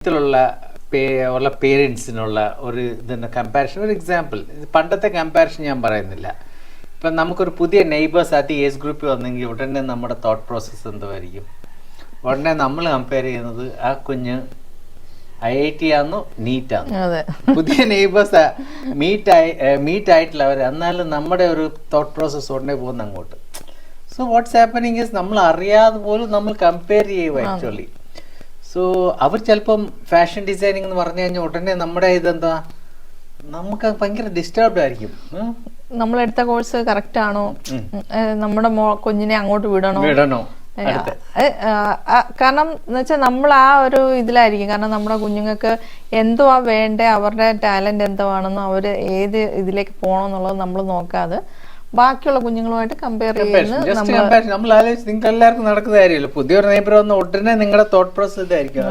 ത്തിലുള്ള ഉള്ള പേരൻസിനുള്ള ഒരു ഇതെന്ന കമ്പാരിഷൻ, ഒരു എക്സാമ്പിൾ. പണ്ടത്തെ കമ്പാരിഷൻ ഞാൻ പറയുന്നില്ല. ഇപ്പം നമുക്കൊരു പുതിയ നെയ്ബേഴ്സ് ആയിട്ട് ഏജ് ഗ്രൂപ്പിൽ വന്നെങ്കിൽ ഉടനെ നമ്മുടെ തോട്ട് പ്രോസസ്സ് എന്തായിരിക്കും? ഉടനെ നമ്മൾ കമ്പയർ ചെയ്യുന്നത് ആ കുഞ്ഞ് IIT ആണോ നീറ്റാണോ. പുതിയ നെയ്ബേഴ്സ് മീറ്റ് ആയിട്ടില്ല അവർ, എന്നാലും നമ്മുടെ ഒരു തോട്ട് പ്രോസസ്സ് ഉടനെ പോകുന്ന അങ്ങോട്ട്. സോ വാട്ട്സ് ഹാപ്പനിങ് ഇസ് നമ്മൾ അറിയാതെ പോലും നമ്മൾ കമ്പയർ ചെയ്യും ആക്ച്വലി. സോ അവർ ചിലപ്പം ഫാഷൻ ഡിസൈനിങ് എന്ന് പറഞ്ഞു കഴിഞ്ഞാൽ ഉടനെ നമ്മുടെ ഇതെന്താ, നമുക്ക് ഭയങ്കര ഡിസ്റ്റർബ്ഡ് ആയിരിക്കും. നമ്മളെടുത്ത കോഴ്സ് കറക്റ്റ് ആണോ, നമ്മുടെ കുഞ്ഞിനെ അങ്ങോട്ട് വിടണോ. കാരണം എന്ന് വെച്ചാൽ നമ്മൾ ആ ഒരു ഇതിലായിരിക്കും. കാരണം നമ്മുടെ കുഞ്ഞുങ്ങൾക്ക് എന്തുവാ വേണ്ടേ, അവരുടെ ടാലന്റ് എന്തുവാണെന്നോ അവർ ഏത് ഇതിലേക്ക് പോകണമെന്നുള്ളത് നമ്മൾ നോക്കാതെ ബാക്കിയുള്ള കുഞ്ഞുങ്ങളുമായിട്ട് കമ്പയർ ചെയ്യുന്നത് നമ്മൾ ആലോചിച്ച് നിങ്ങൾക്ക് എല്ലാവർക്കും നടക്കുന്ന കാര്യമല്ലോ. പുതിയൊരു നെയ്ബർ വന്ന ഉടനെ നിങ്ങളുടെ തോട്ട് പ്രോസസ് ഇതായിരിക്കും.